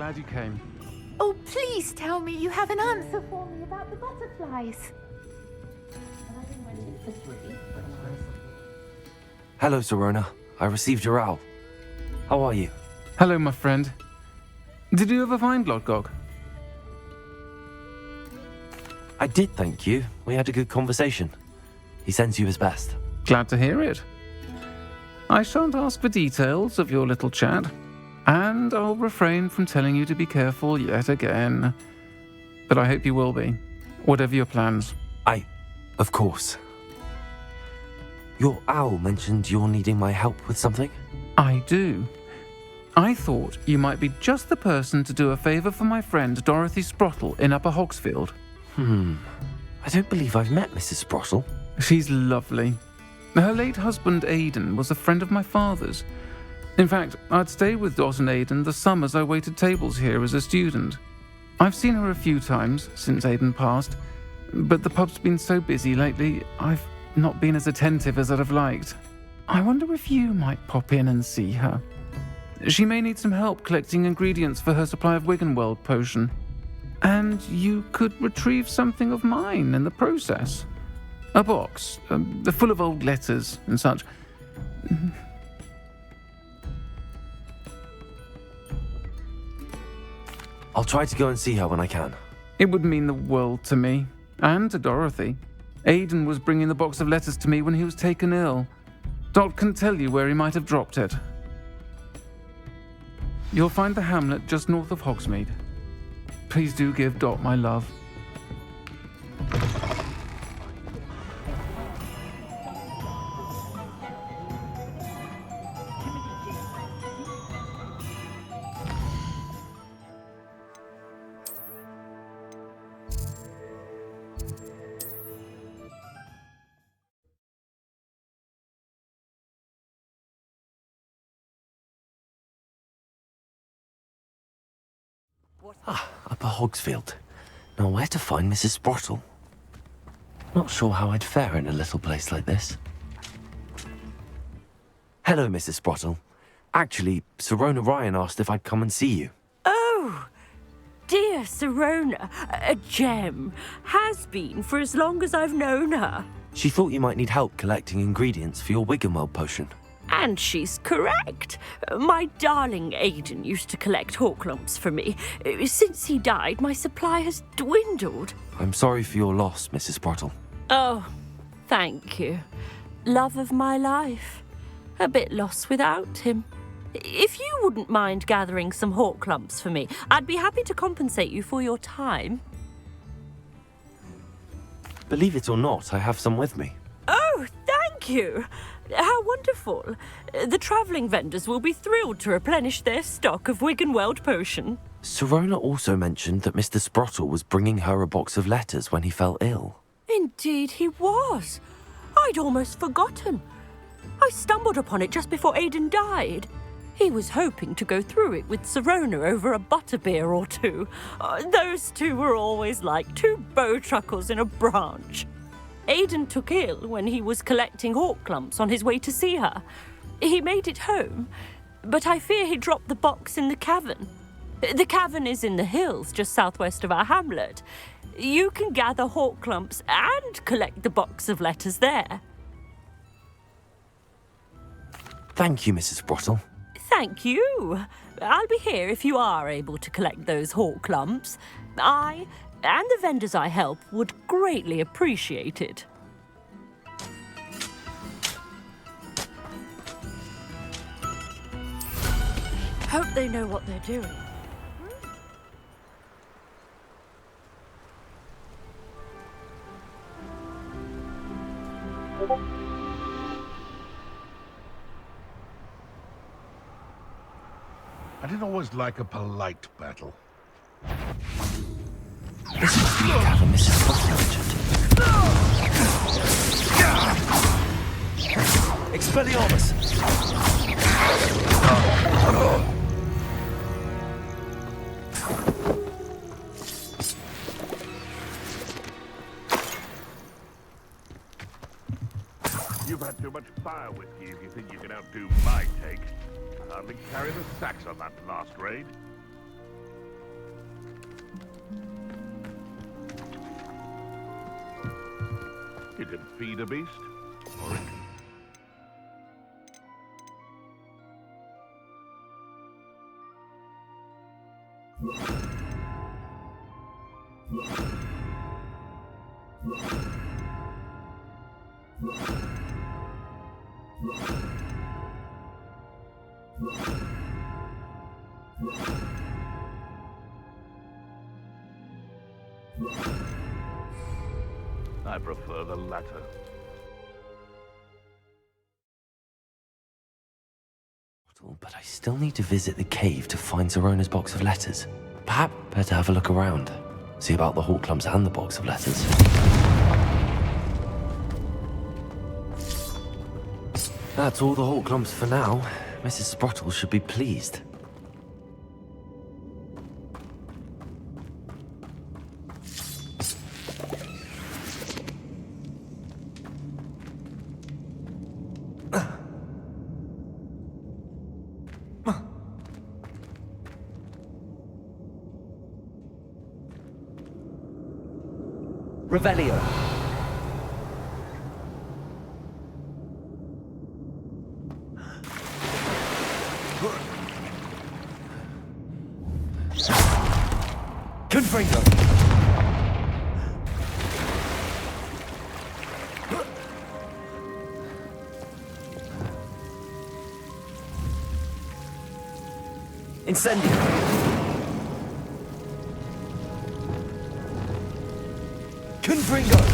glad you came. Oh, please tell me you have an answer for me about the butterflies. Hello, Serona. I received your owl. How are you? Hello, my friend. Did you ever find Lodgok? I did, thank you. We had a good conversation. He sends you his best. Glad to hear it. I shan't ask for details of your little chat, and I'll refrain from telling you to be careful yet again. But I hope you will be, whatever your plans. Of course. Your owl mentioned you're needing my help with something? I do. I thought you might be just the person to do a favour for my friend Dorothy Sprottle in Upper Hogsfield. I don't believe I've met Mrs. Sprottle. She's lovely. Her late husband Aidan was a friend of my father's. In fact, I'd stayed with Dot and Aidan the summers I waited tables here as a student. I've seen her a few times since Aidan passed, but the pub's been so busy lately, I've not been as attentive as I'd have liked. I wonder if you might pop in and see her. She may need some help collecting ingredients for her supply of Wiggenweld potion. And you could retrieve something of mine in the process. A box, full of old letters and such. I'll try to go and see her when I can. It would mean the world to me, and to Dorothy. Aidan was bringing the box of letters to me when he was taken ill. Dot can tell you where he might have dropped it. You'll find the hamlet just north of Hogsmeade. Please do give Dot my love. Upper Hogsfield. Now, where to find Mrs. Sprottle? Not sure how I'd fare in a little place like this. Hello, Mrs. Sprottle. Actually, Serona Ryan asked if I'd come and see you. Oh, dear Serona, a gem. Has been for as long as I've known her. She thought you might need help collecting ingredients for your Wiggenweld potion. And she's correct. My darling Aidan used to collect Horklumps for me. Since he died, my supply has dwindled. I'm sorry for your loss, Mrs. Sprottle. Oh, thank you. Love of my life. A bit lost without him. If you wouldn't mind gathering some Horklumps for me, I'd be happy to compensate you for your time. Believe it or not, I have some with me. Oh, thank you. How wonderful. The travelling vendors will be thrilled to replenish their stock of Wiggenweld potion. Serona also mentioned that Mr. Sprottle was bringing her a box of letters when he fell ill. Indeed he was. I'd almost forgotten. I stumbled upon it just before Aidan died. He was hoping to go through it with Serona over a butterbeer or two. Those two were always like two bowtruckles in a branch. Aidan took ill when he was collecting Horklumps on his way to see her. He made it home, but I fear he dropped the box in the cavern. The cavern is in the hills just southwest of our hamlet. You can gather Horklumps and collect the box of letters there. Thank you, Mrs. Sprottle. Thank you. I'll be here if you are able to collect those Horklumps. I and the vendors I help would greatly appreciate it. Hope they know what they're doing. I didn't always like a polite battle. This must be the cavern Mrs. Sprottle mentioned. Expelliarmus! You've had too much fire with you if you think you can outdo my take. I hardly carry the sacks on that last raid. can feed a beast, or it can... I prefer the latter. But I still need to visit the cave to find Zerona's box of letters. Perhaps better have a look around. See about the Hawk Clumps and the box of letters. That's all the Hawk Clumps for now. Mrs. Sprottle should be pleased. Revelio. Confringo. Incendio. Confringo.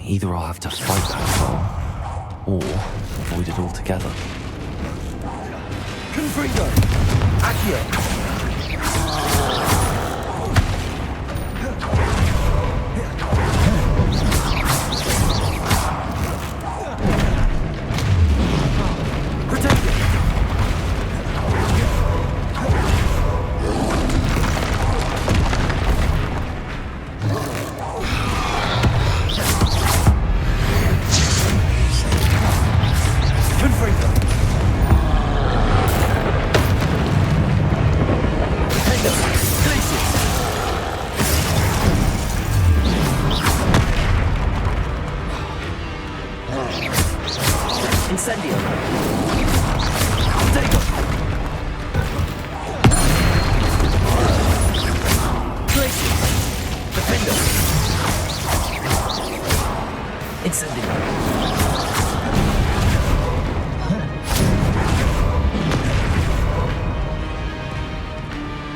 Either I'll have to fight that foe, or avoid it altogether. Confringo. Accio. Confringo!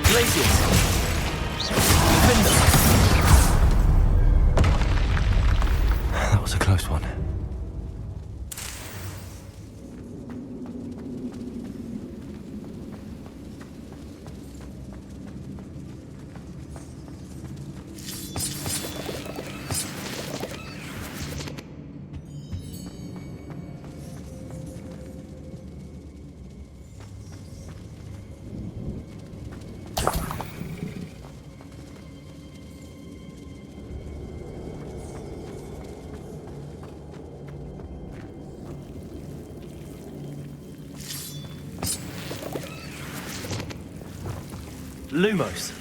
Glaciers. Defender. That was a close one. Lumos.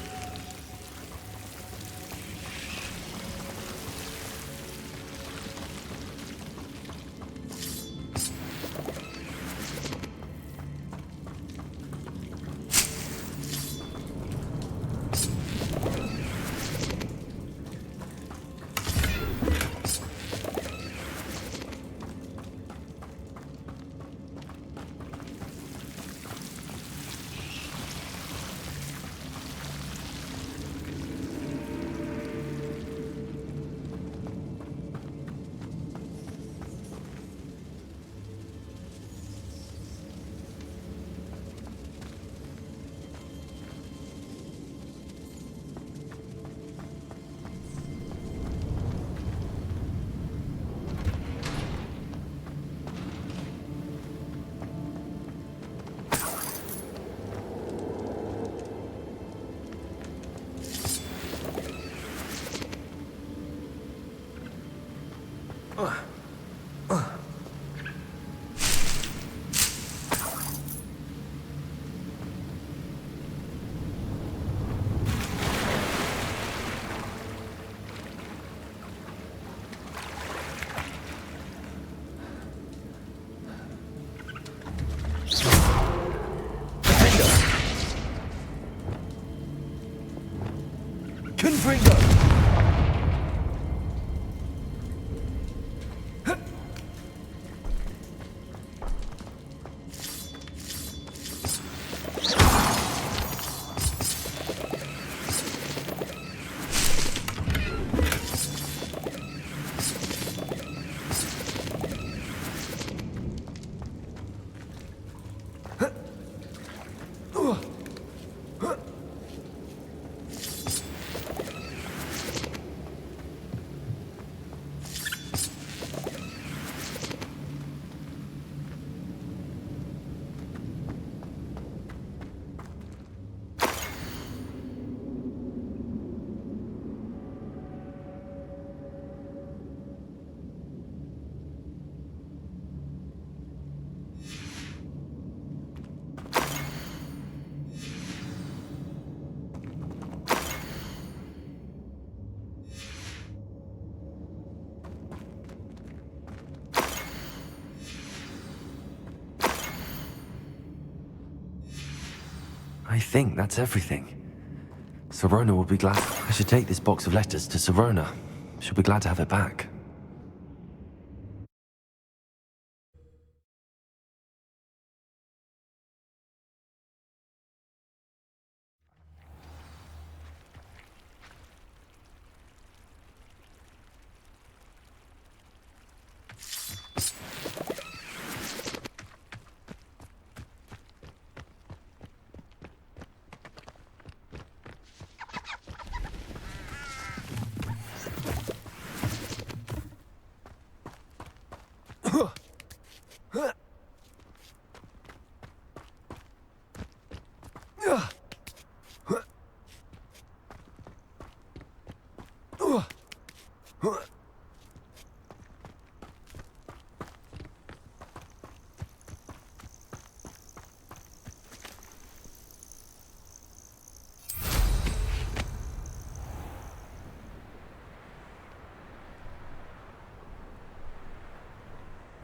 Confringo! I think that's everything. Sirona will be glad. I should take this box of letters to Sirona. She'll be glad to have it back.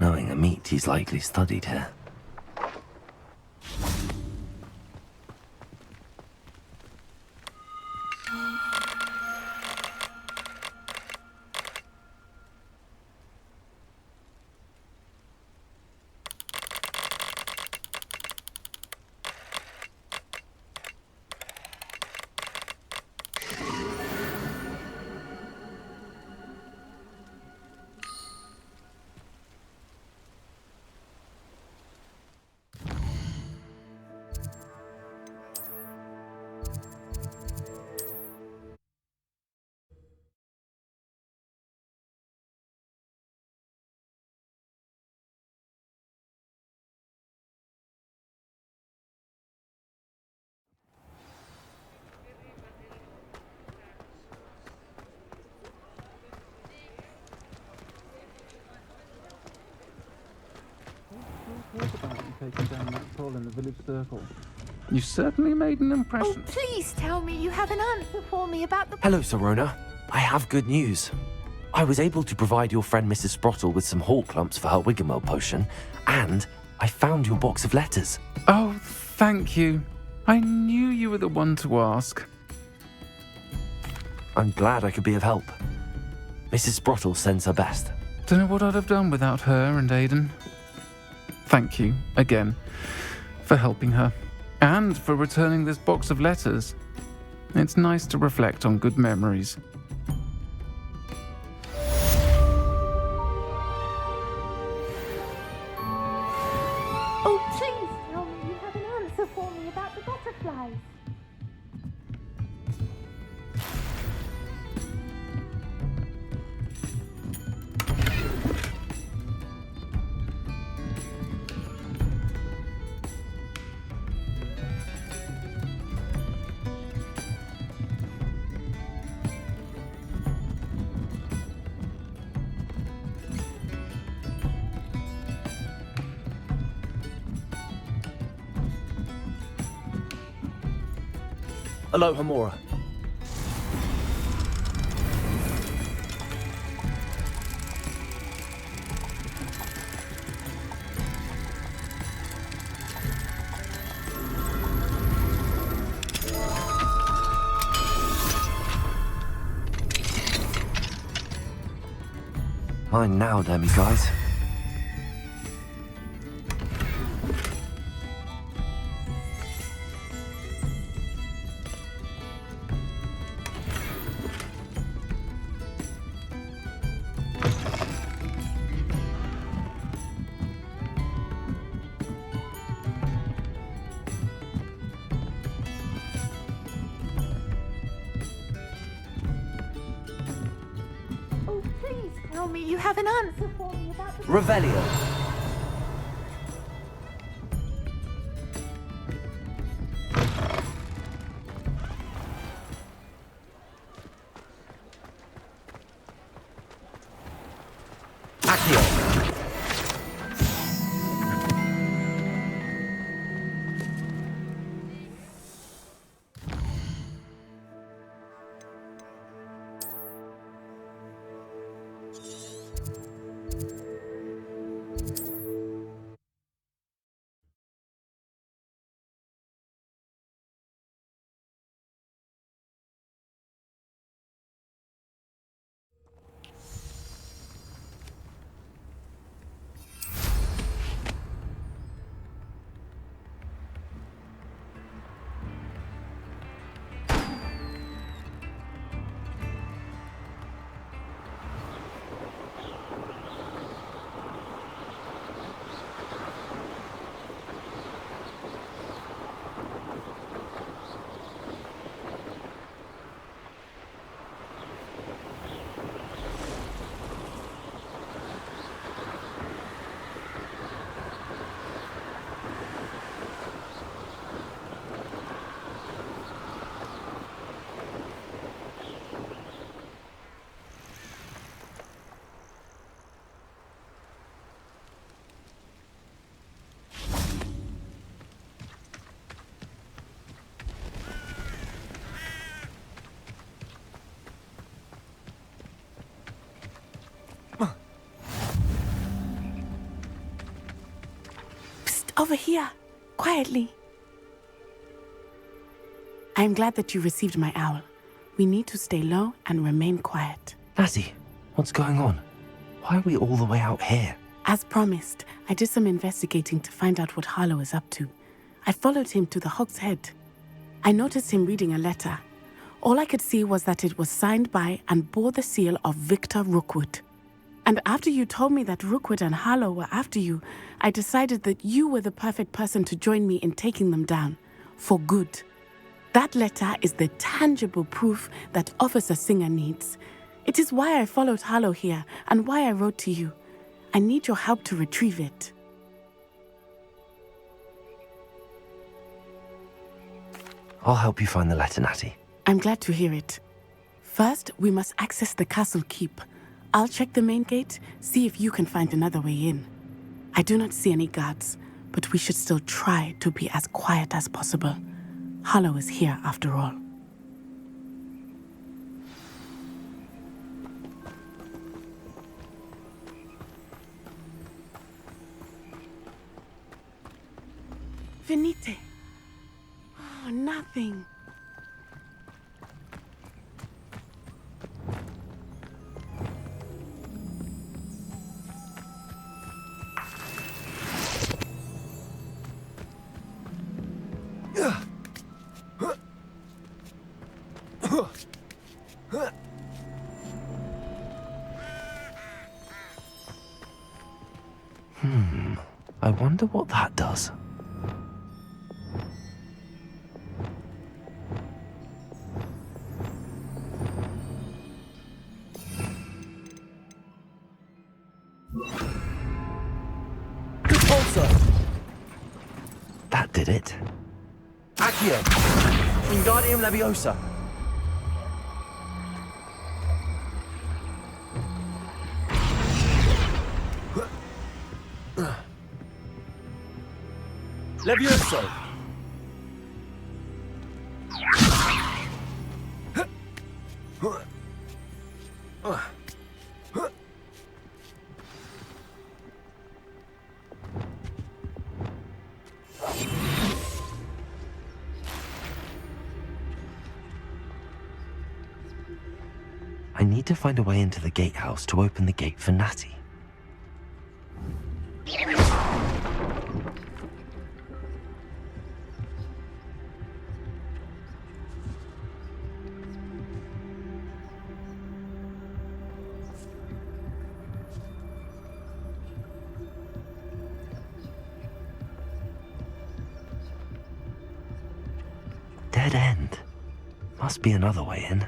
Knowing a meat he's likely studied here. taking down that troll in the village circle. You certainly made an Oh, impression. please tell me you have an answer for me about the... Hello, Serona. I have good news. I was able to provide your friend Mrs. Sprottle with some Horklumps for her Wiggenweld potion, and I found your box of letters. Oh, thank you. I knew you were the one to ask. I'm glad I could be of help. Mrs. Sprottle sends her best. Don't know what I'd have done without her and Aidan. Thank you, again, for helping her, and for returning this box of letters. It's nice to reflect on good memories. Oh, please tell me you have an answer for me about the butterflies. Aloha, Mora. Mine now, Demi guys. Oh, please tell me you have an answer for me about the... Revelio. Accio. Over here, quietly. I am glad that you received my owl. We need to stay low and remain quiet. Lassie, what's going on? Why are we all the way out here? As promised, I did some investigating to find out what Harlow is up to. I followed him to the Hog's Head. I noticed him reading a letter. All I could see was that it was signed by and bore the seal of Victor Rookwood. And after you told me that Rookwood and Harlow were after you, I decided that you were the perfect person to join me in taking them down. For good. That letter is the tangible proof that Officer Singer needs. It is why I followed Harlow here and why I wrote to you. I need your help to retrieve it. I'll help you find the letter, Natty. I'm glad to hear it. First, we must access the castle keep. I'll check the main gate, see if you can find another way in. I do not see any guards. but we should still try to be as quiet as possible. Harlow is here after all. Venite. Oh, nothing. I wonder what that does. Repulsor! That did it. Accio! Wingardium Leviosa! Levioso! I need to find a way into the gatehouse to open the gate for Natty. Dead end. Must be another way in.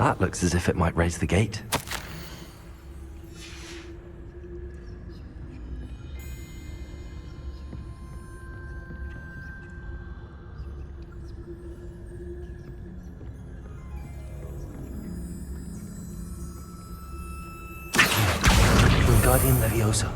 That looks as if it might raise the gate. Wingardium Leviosa.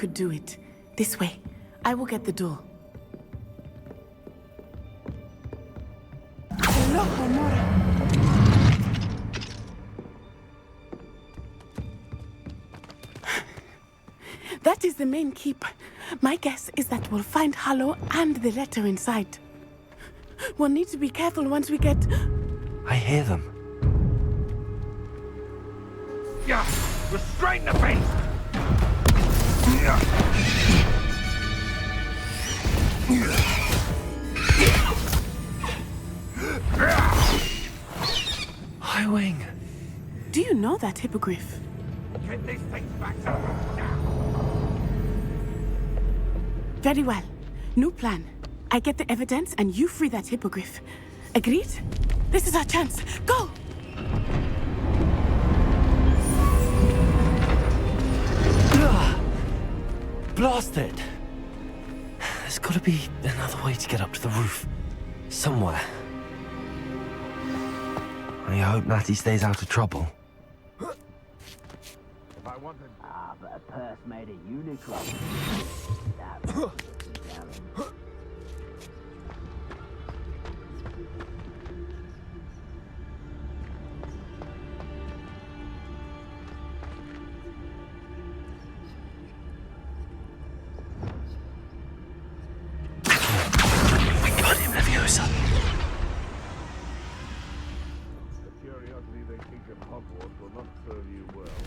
could do it. This way. I will get the door. Hello, Honora. That is the main keep. My guess is that we'll find Harlow and the letter inside. We'll need to be careful once we get... I hear them. Yeah! Restrain the beast! High Wing. Do you know that hippogriff? Get these things back to me now! Very well. New plan. I get the evidence and you free that hippogriff. Agreed? This is our chance. Go! Blasted! There's gotta be another way to get up to the roof. Somewhere. I hope Natty stays out of trouble. If I wanted... Ah, but a purse made of unicorn. That was a challenge. We got him, Leviosa. The curiosity they teach at Hogwarts will not serve you well.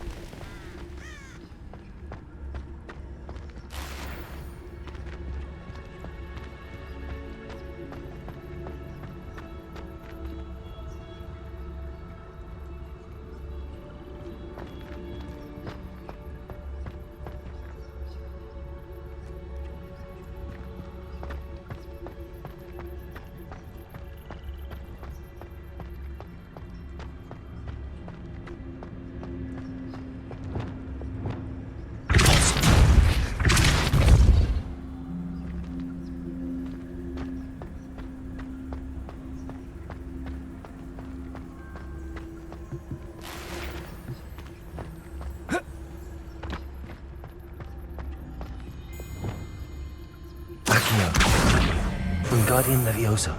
Wingardium Leviosa.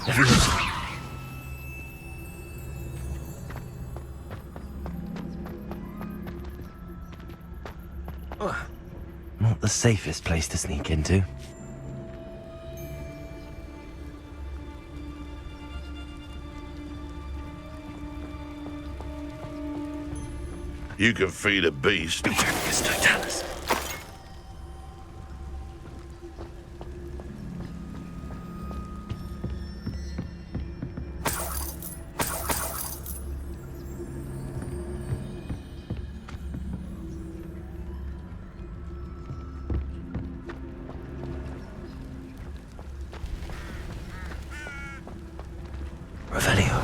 Leviosa. Not the safest place to sneak into. You can feed a beast. Totalis. Revelio.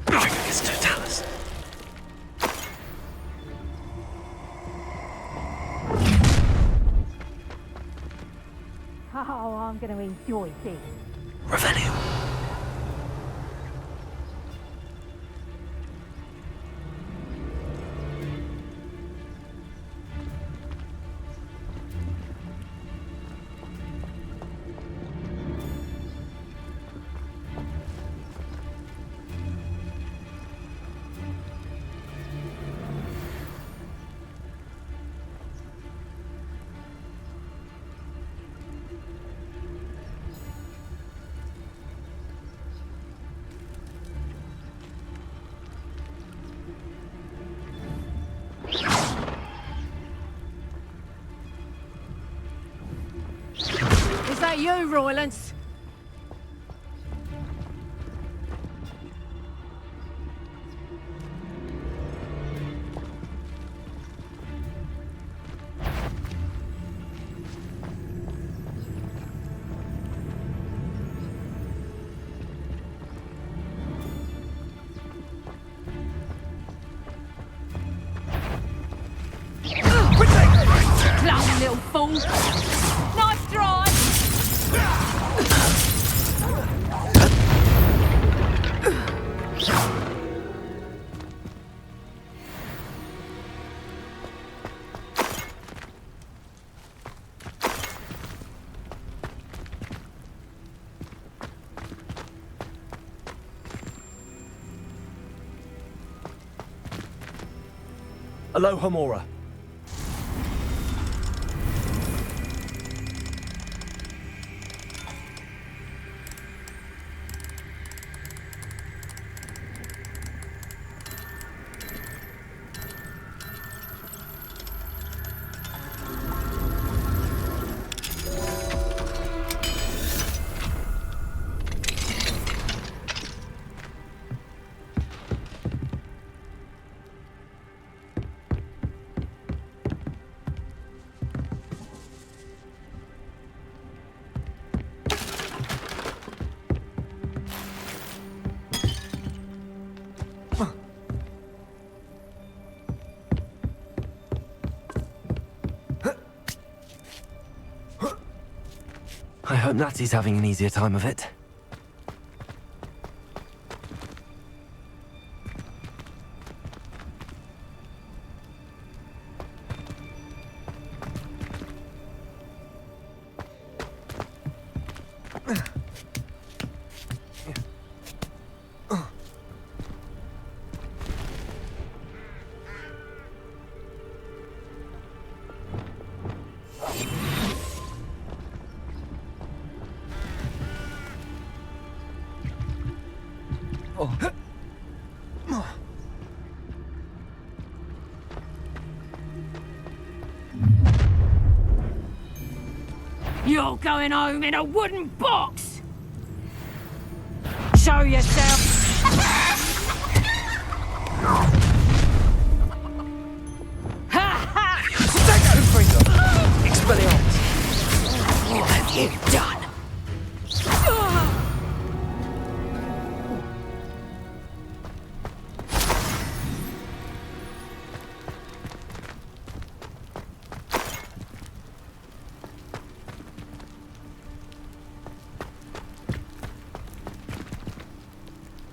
Totalis. Oh, I'm going to enjoy this. Revelio. Is that you, Roylance? fool! Nice try! Aloha Mora. I hope Natty's having an easier time of it. You're going home in a wooden box! Show yourself! Expelliarmus! What have you done?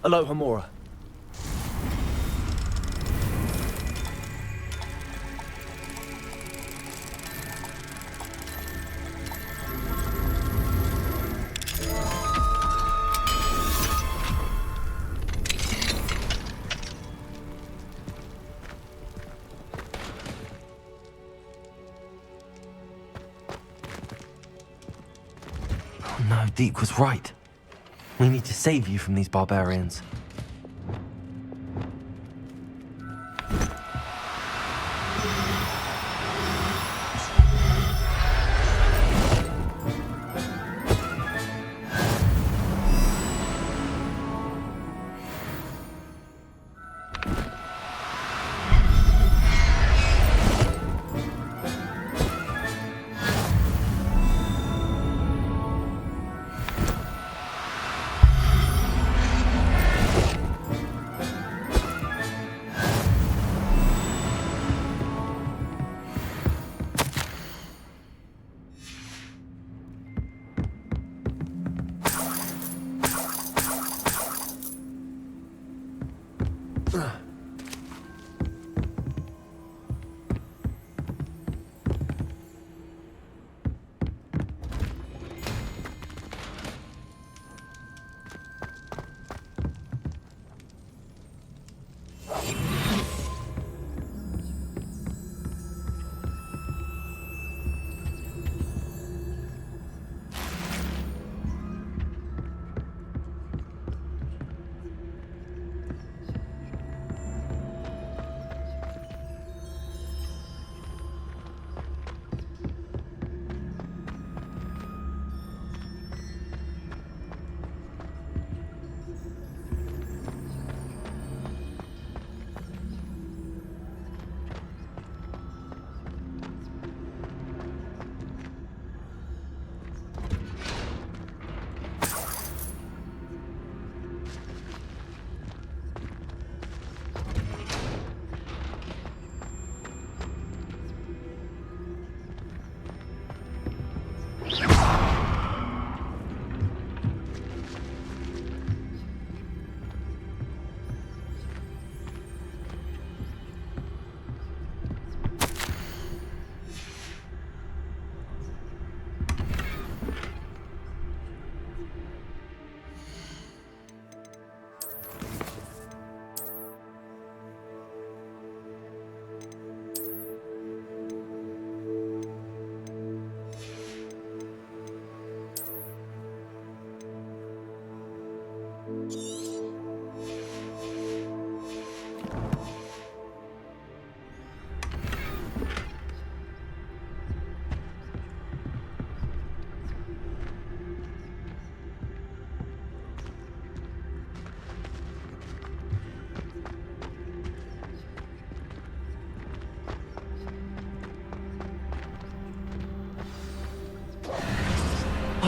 Aloha Mora. Oh no, Deke was right. We need to save you from these barbarians.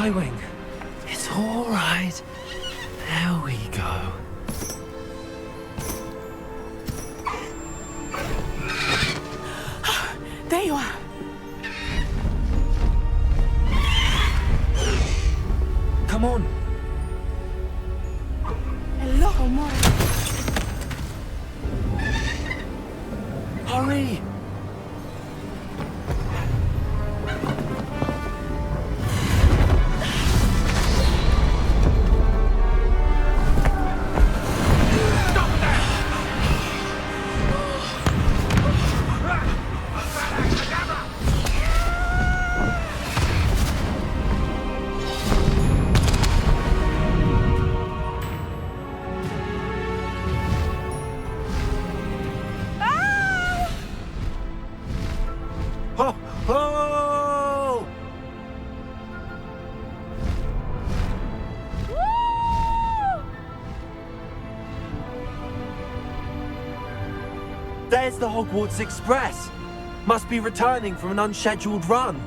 Highwing. It's all right. There we go. There you are. Come on. Hello, Homora. Hurry. Ho, ho! There's the Hogwarts Express. Must be returning from an unscheduled run.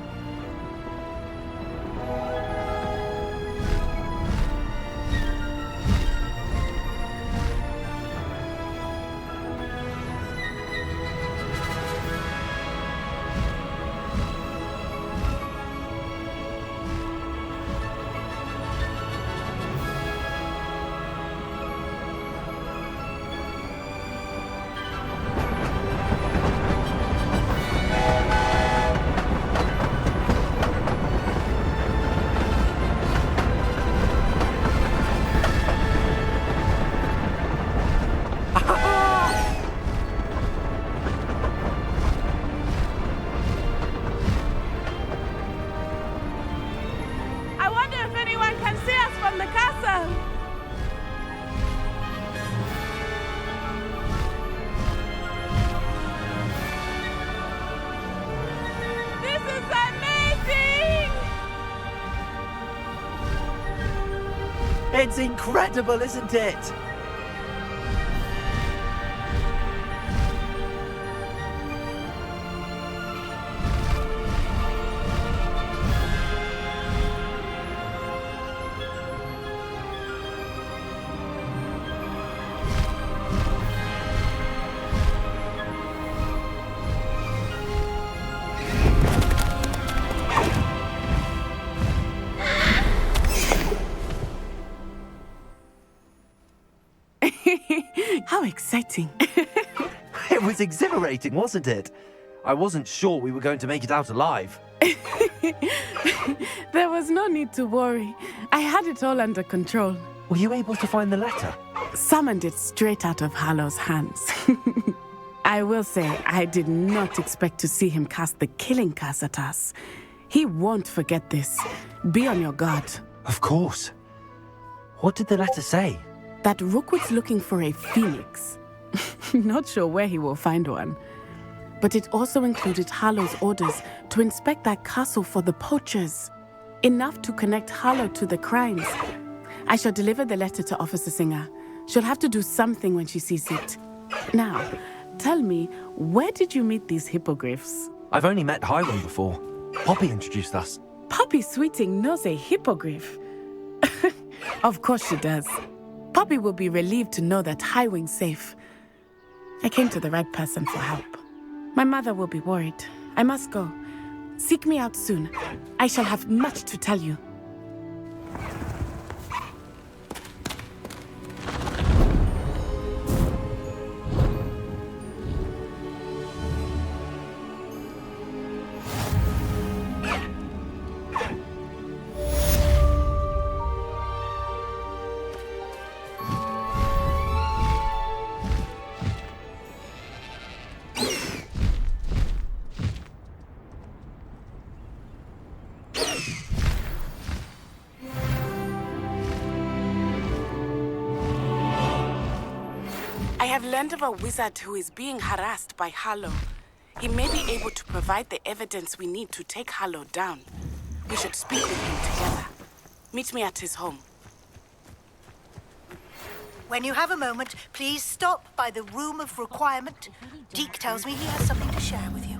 I wonder if anyone can see us from the castle. This is amazing! It's incredible, isn't it? How exciting. It was exhilarating, wasn't it? I wasn't sure we were going to make it out alive. There was no need to worry. I had it all under control. Were you able to find the letter? Summoned it straight out of Hallow's hands. I will say, I did not expect to see him cast the killing curse at us. He won't forget this. Be on your guard. Of course. What did the letter say? That Rookwood's looking for a phoenix. Not sure where he will find one. But it also included Hallow's orders to inspect that castle for the poachers. Enough to connect Hallow to the crimes. I shall deliver the letter to Officer Singer. She'll have to do something when she sees it. Now, tell me, where did you meet these hippogriffs? I've only met Highwing before. Poppy introduced us. Poppy Sweeting knows a hippogriff. Of course she does. Poppy will be relieved to know that Highwing's safe. I came to the right person for help. My mother will be worried. I must go. Seek me out soon. I shall have much to tell you. I have learned of a wizard who is being harassed by Hallow. He may be able to provide the evidence we need to take Hallow down. We should speak with him together. Meet me at his home. When you have a moment, please stop by the Room of Requirement. Deke tells me he has something to share with you.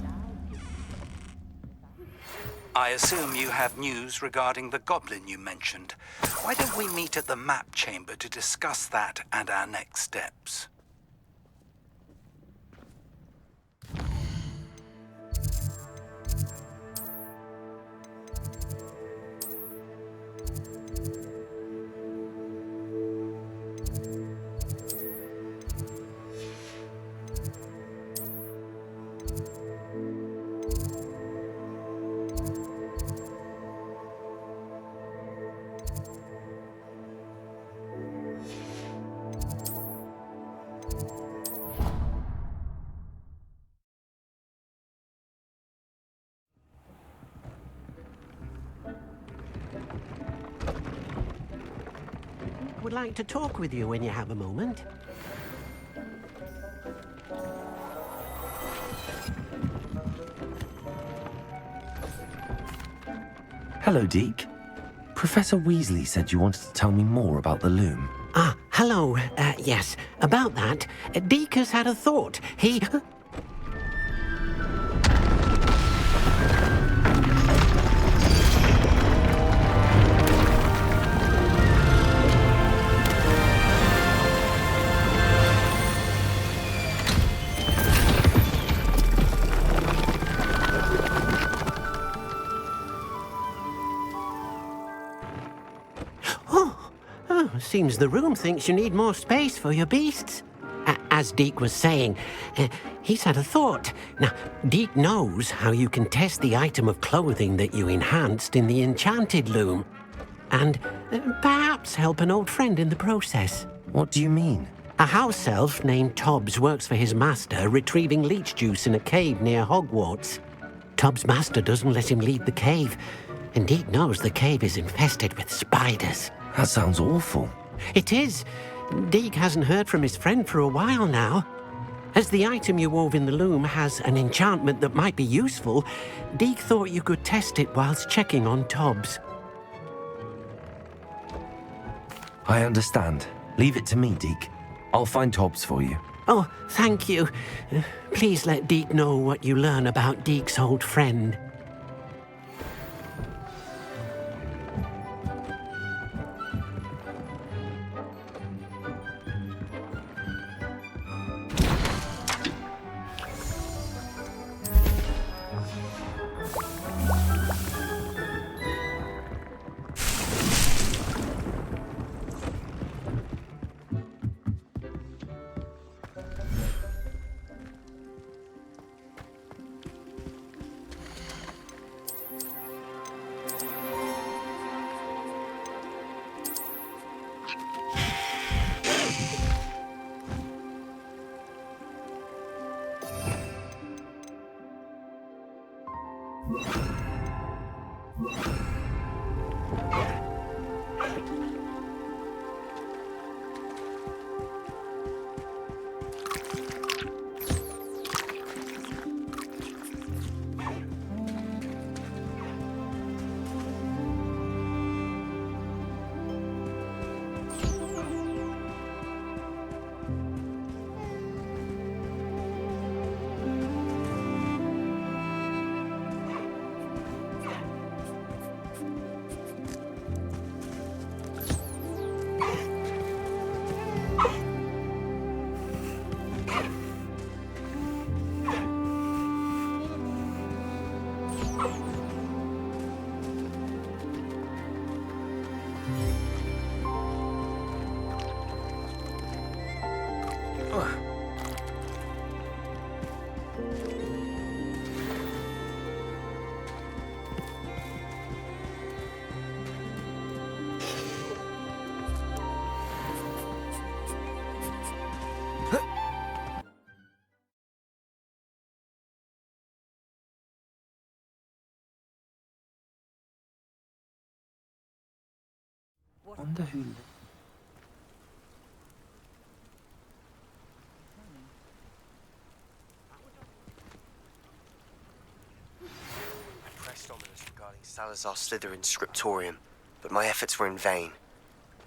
I assume you have news regarding the goblin you mentioned. Why don't we meet at the map chamber to discuss that and our next steps? Would like to talk with you when you have a moment. Hello, Deke. Professor Weasley said you wanted to tell me more about the loom. Ah, hello. Yes, about that. Deke has had a thought. He... Seems the room thinks you need more space for your beasts. As Deke was saying, he's had a thought. Now, Deke knows how you can test the item of clothing that you enhanced in the enchanted loom. And perhaps help an old friend in the process. What do you mean? A house elf named Tobbs works for his master retrieving leech juice in a cave near Hogwarts. Tobbs' master doesn't let him leave the cave, and Deke knows the cave is infested with spiders. That sounds awful. It is. Deke hasn't heard from his friend for a while now. As the item you wove in the loom has an enchantment that might be useful, Deke thought you could test it whilst checking on Tobbs. I understand. Leave it to me, Deke. I'll find Tobbs for you. Oh, thank you. Please let Deke know what you learn about Deke's old friend. Wonder who... I pressed ominous regarding Salazar Slytherin's scriptorium, but my efforts were in vain.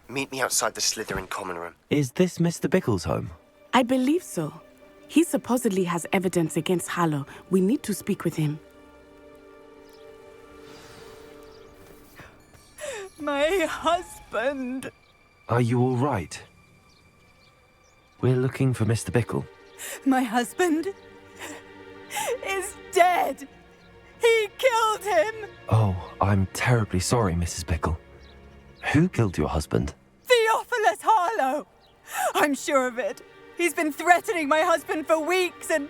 Meet me outside the Slytherin common room. Is this Mr. Bickle's home? I believe so. He supposedly has evidence against Harlow. We need to speak with him. My husband. Are you all right? We're looking for Mr. Bickle. My husband is dead. He killed him. Oh, I'm terribly sorry, Mrs. Bickle. Who killed your husband? Theophilus Harlow. I'm sure of it. He's been threatening my husband for weeks and...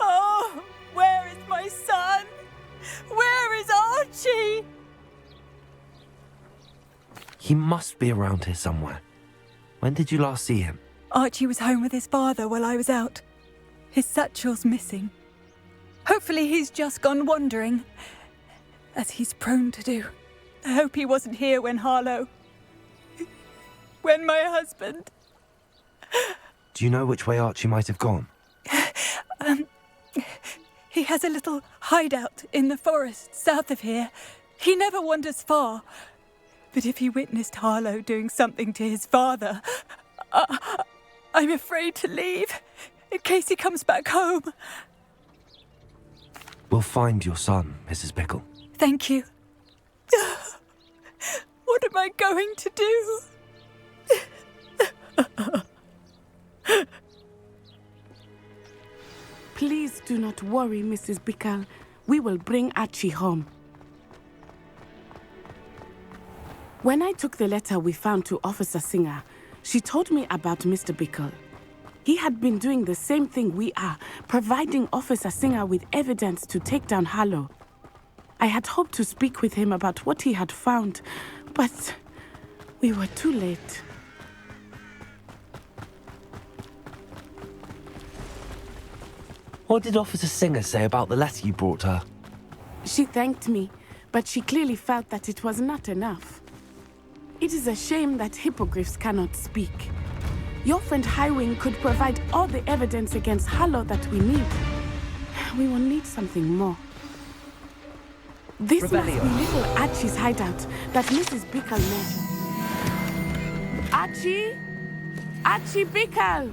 Oh, where is my son? Where is Archie? He must be around here somewhere. When did you last see him? Archie was home with his father while I was out. His satchel's missing. Hopefully he's just gone wandering, as he's prone to do. I hope he wasn't here when my husband... Do you know which way Archie might have gone? He has a little hideout in the forest south of here. He never wanders far. But if he witnessed Harlow doing something to his father, I'm afraid to leave, in case he comes back home. We'll find your son, Mrs. Bickle. Thank you. What am I going to do? Please do not worry, Mrs. Bickle. We will bring Archie home. When I took the letter we found to Officer Singer, she told me about Mr. Bickle. He had been doing the same thing we are, providing Officer Singer with evidence to take down Harlow. I had hoped to speak with him about what he had found, but we were too late. What did Officer Singer say about the letter you brought her? She thanked me, but she clearly felt that it was not enough. It is a shame that hippogriffs cannot speak. Your friend Highwing could provide all the evidence against Harlow that we need. We will need something more. This must be little Archie's hideout that Mrs. Bickle mentioned. Archie? Archie Bickle!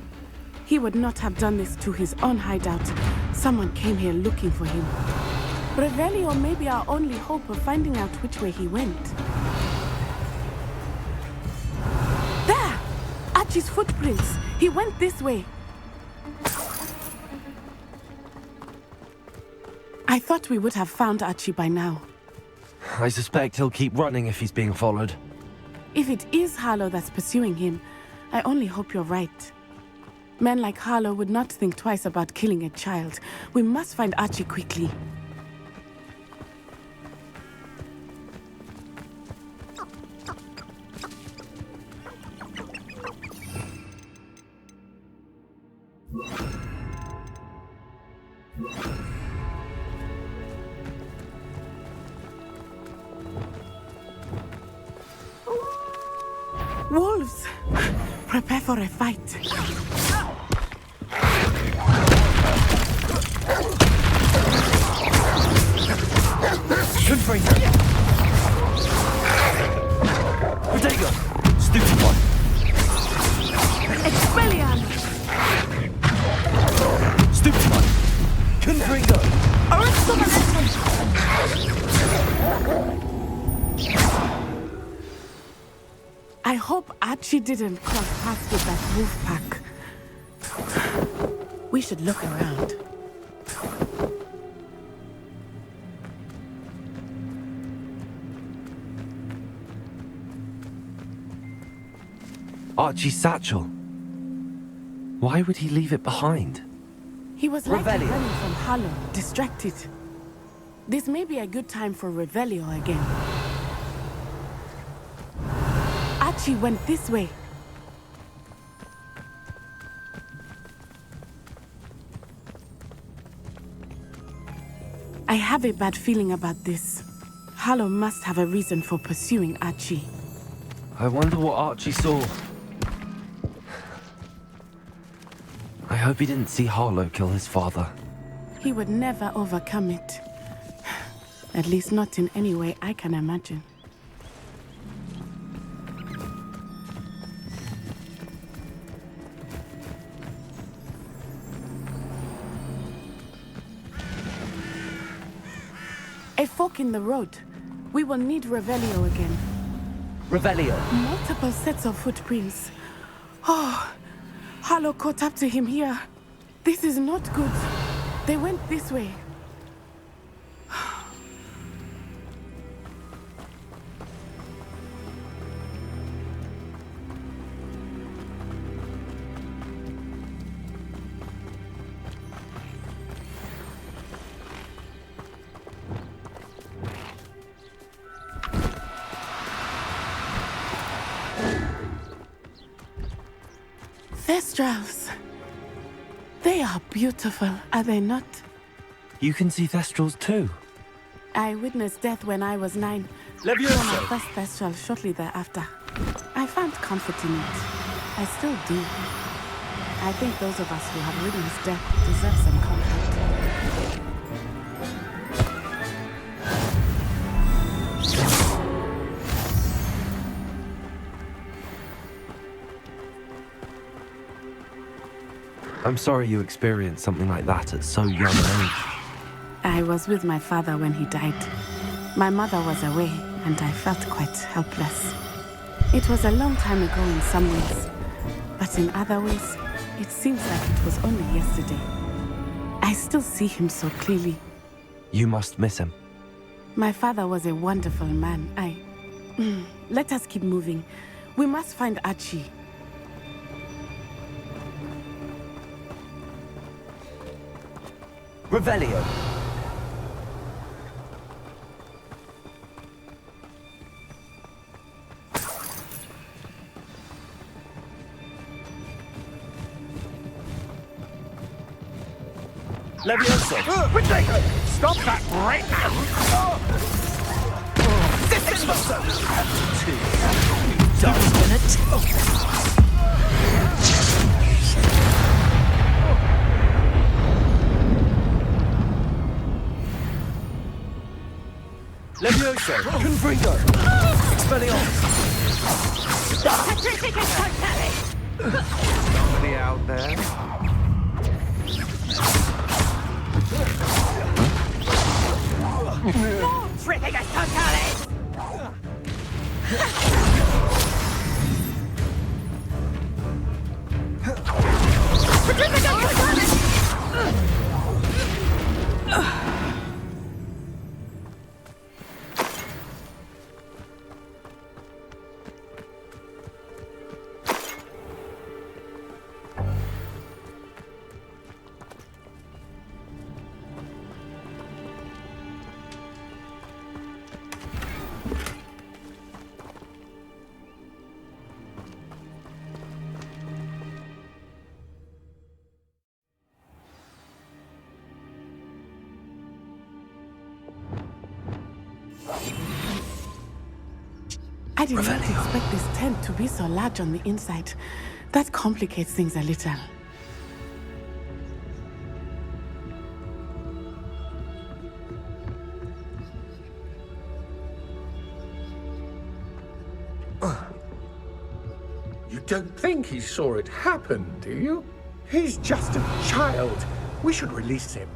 He would not have done this to his own hideout. Someone came here looking for him. Revelio may be our only hope of finding out which way he went. There! Archie's footprints. He went this way. I thought we would have found Archie by now. I suspect he'll keep running if he's being followed. If it is Harlow that's pursuing him, I only hope you're right. Men like Harlow would not think twice about killing a child. We must find Archie quickly. Wolves! Prepare for a fight. Confringo! Bodega! Stupid one! Expelliarmus! Stupid one! Confringo! I hope Archie didn't cross paths with that wolf pack. We should look around. Archie's satchel. Why would he leave it behind? He was likely running from Harlow, distracted. This may be a good time for Revelio again. Archie went this way. I have a bad feeling about this. Harlow must have a reason for pursuing Archie. I wonder what Archie saw. I hope he didn't see Harlow kill his father. He would never overcome it. At least not in any way I can imagine. A fork in the road. We will need Revelio again. Revelio. Multiple sets of footprints. Oh, Harlow caught up to him here. This is not good. They went this way. Thestrals. They are beautiful, are they not? You can see Thestrals too. I witnessed death when I was 9. Levioso. Saw my first Thestral shortly thereafter. I found comfort in it. I still do. I think those of us who have witnessed death deserve some comfort. I'm sorry you experienced something like that at so young an age. I was with my father when he died. My mother was away, and I felt quite helpless. It was a long time ago in some ways, but in other ways, it seems like it was only yesterday. I still see him so clearly. You must miss him. My father was a wonderful man. Let us keep moving. We must find Archie. Revelio. Levioso. Potato! Stop that right now! This is Levioso. Confringo. Expelliarmus. somebody out there. Tripping Totalis! I did not expect this tent to be so large on the inside. That complicates things a little. You don't think he saw it happen, do you? He's just a child. We should release him.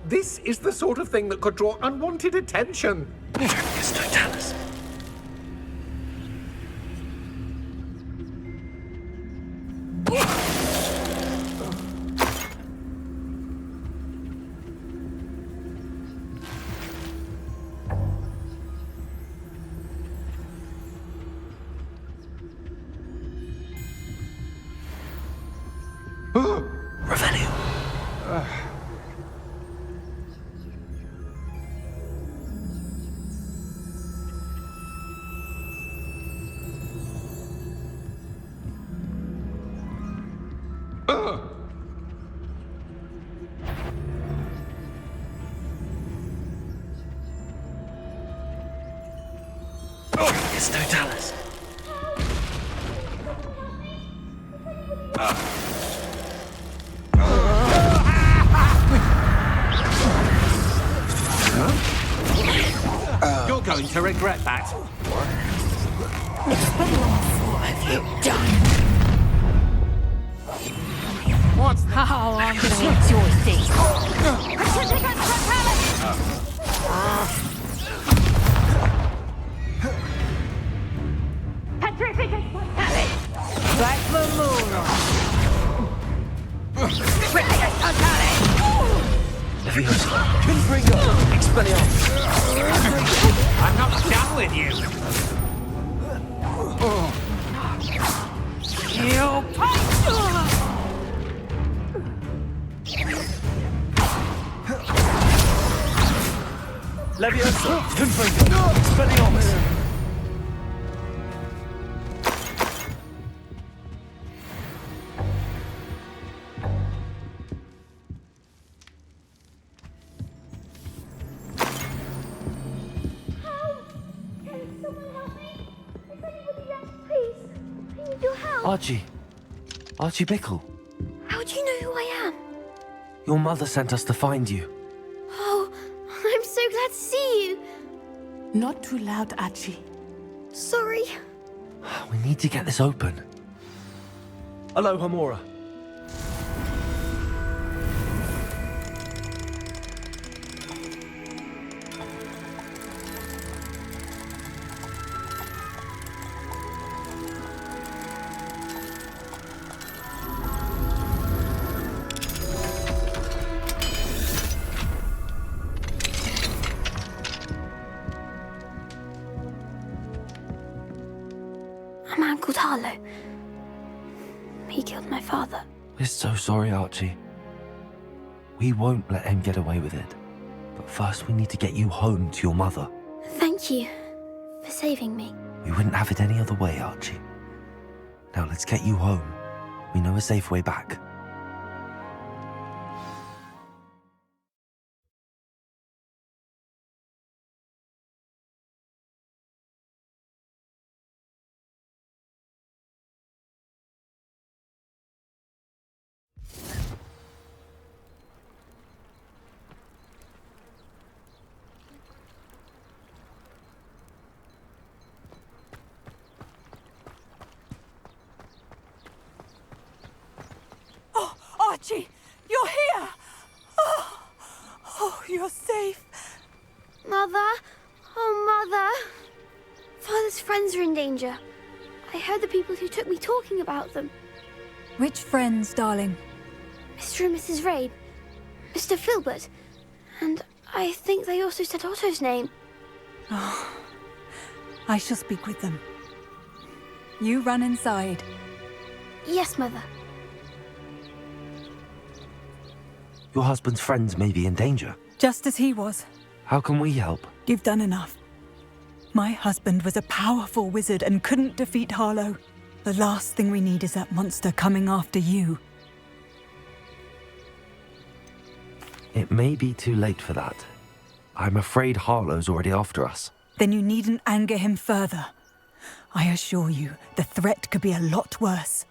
This is the sort of thing that could draw unwanted attention. It's Totalis. Revelio. It's Totalis. You're going to regret that. What have you done? What's that? Oh, I'm gonna eat your thing. with you. You Leviosa, Confringo, Expelliarmus. Archie Bickle. How do you know who I am? Your mother sent us to find you. Oh, I'm so glad to see you. Not too loud, Archie. Sorry. We need to get this open. Aloha, Mora. A man called Harlow. He killed my father. We're so sorry, Archie. We won't let him get away with it. But first we need to get you home to your mother. Thank you for saving me. We wouldn't have it any other way, Archie. Now let's get you home. We know a safe way back. Archie, you're here! Oh, you're safe. Mother? Oh, Mother. Father's friends are in danger. I heard the people who took me talking about them. Which friends, darling? Mr. and Mrs. Rabe, Mr. Filbert, and I think they also said Otto's name. Oh, I shall speak with them. You run inside. Yes, Mother. Your husband's friends may be in danger. Just as he was. How can we help? You've done enough. My husband was a powerful wizard and couldn't defeat Harlow. The last thing we need is that monster coming after you. It may be too late for that. I'm afraid Harlow's already after us. Then you needn't anger him further. I assure you, the threat could be a lot worse.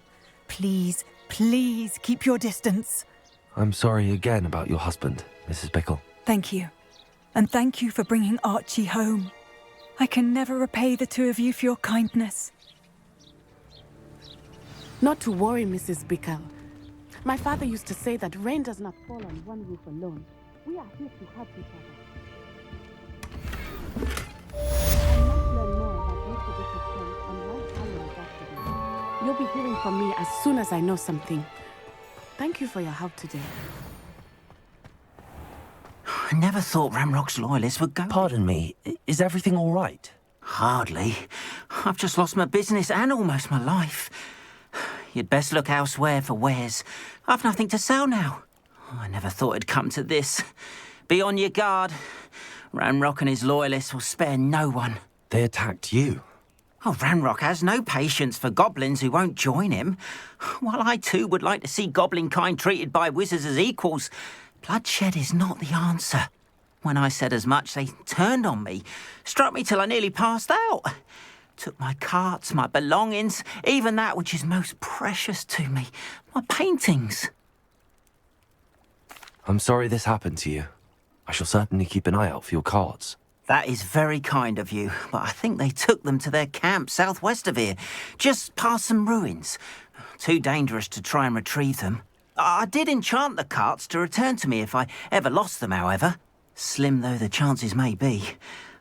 Please, please keep your distance. I'm sorry again about your husband, Mrs. Bickle. Thank you. And thank you for bringing Archie home. I can never repay the two of you for your kindness. Not to worry, Mrs. Bickle. My father used to say that rain does not fall on one roof alone. We are here to help each other. I must learn more about Mr. Bickle's friends and why Harlow is after them. You'll be hearing from me as soon as I know something. Thank you for your help today. I never thought Ramrock's loyalists would go... Pardon me, is everything all right? Hardly. I've just lost my business and almost my life. You'd best look elsewhere for wares. I've nothing to sell now. I never thought it'd come to this. Be on your guard. Ramrock and his loyalists will spare no one. They attacked you. Oh, Ramrock has no patience for goblins who won't join him. While I too would like to see goblin kind treated by wizards as equals, bloodshed is not the answer. When I said as much, they turned on me, struck me till I nearly passed out. Took my carts, my belongings, even that which is most precious to me, my paintings. I'm sorry this happened to you. I shall certainly keep an eye out for your cards. That is very kind of you, but I think they took them to their camp southwest of here, just past some ruins. Too dangerous to try and retrieve them. I did enchant the carts to return to me if I ever lost them, however. Slim though the chances may be,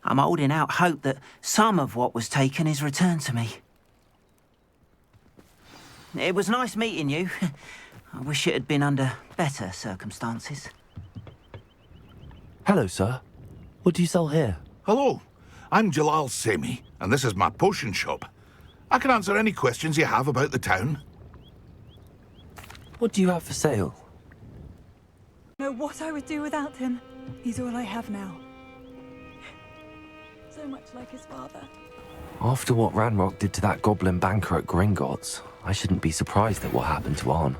I'm holding out hope that some of what was taken is returned to me. It was nice meeting you. I wish it had been under better circumstances. Hello, sir. What do you sell here? Hello. I'm Jalal Semi, and this is my potion shop. I can answer any questions you have about the town. What do you have for sale? Know what I would do without him. He's all I have now. So much like his father. After what Ranrock did to that goblin banker at Gringotts, I shouldn't be surprised at what happened to Arn.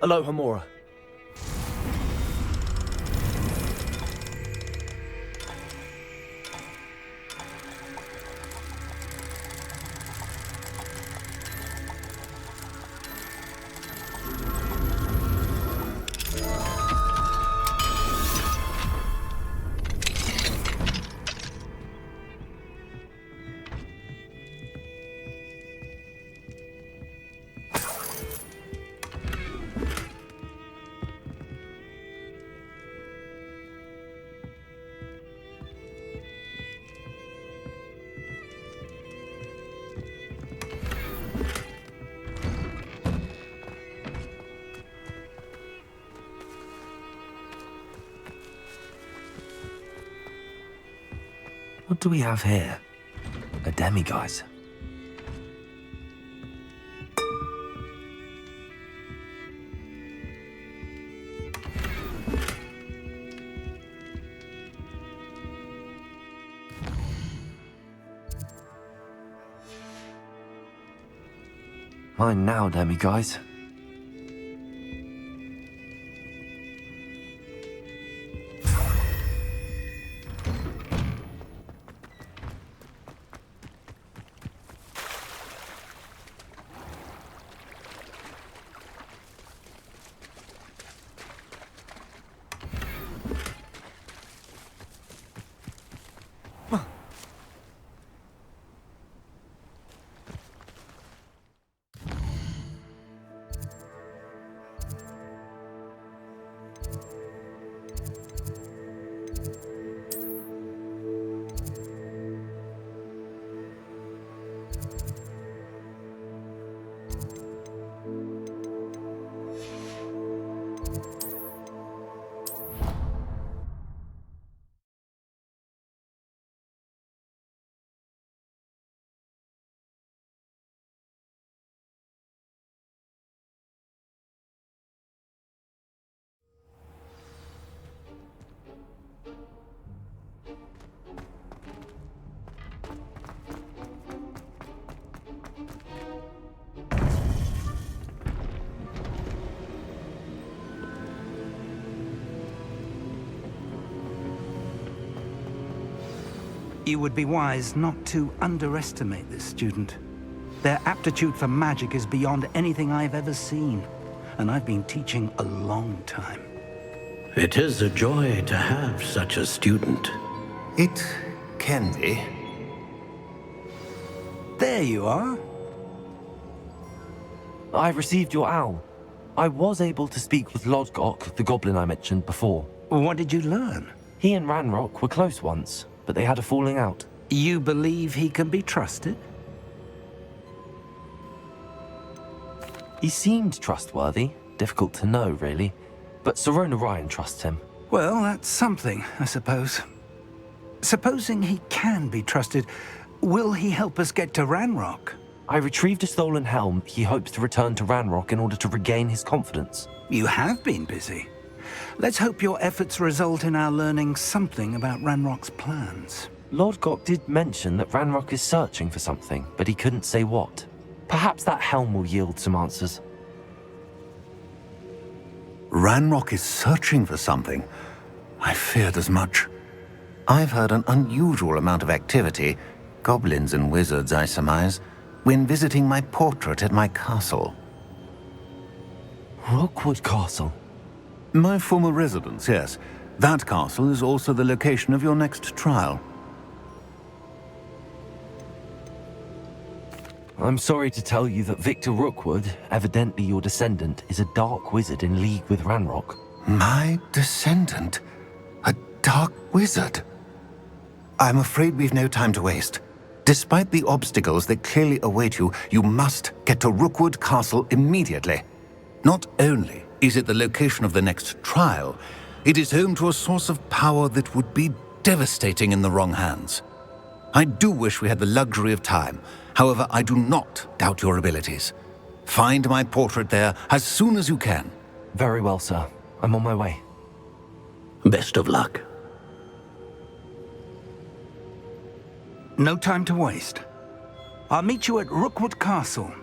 Hello, Hamora. What do we have here? A demiguise. Mine now, demiguise. You would be wise not to underestimate this student. Their aptitude for magic is beyond anything I've ever seen, and I've been teaching a long time. It is a joy to have such a student. It can be. There you are. I received your owl. I was able to speak with Lodgok, the goblin I mentioned before. What did you learn? He and Ranrock were close once, but they had a falling out. You believe he can be trusted? He seemed trustworthy. Difficult to know, really. But Sirona Ryan trusts him. Well, that's something, I suppose. Supposing he can be trusted, will he help us get to Ranrock? I retrieved a stolen helm. He hopes to return to Ranrock in order to regain his confidence. You have been busy. Let's hope your efforts result in our learning something about Ranrock's plans. Lodgok did mention that Ranrock is searching for something, but he couldn't say what. Perhaps that helm will yield some answers. Ranrock is searching for something. I feared as much. I've heard an unusual amount of activity, goblins and wizards, I surmise, when visiting my portrait at my castle. Rookwood Castle? My former residence, yes. That castle is also the location of your next trial. I'm sorry to tell you that Victor Rookwood, evidently your descendant, is a dark wizard in league with Ranrock. My descendant? A dark wizard? I'm afraid we've no time to waste. Despite the obstacles that clearly await you, you must get to Rookwood Castle immediately. Not only is it the location of the next trial, it is home to a source of power that would be devastating in the wrong hands. I do wish we had the luxury of time. However, I do not doubt your abilities. Find my portrait there as soon as you can. Very well, sir. I'm on my way. Best of luck. No time to waste. I'll meet you at Rookwood Castle.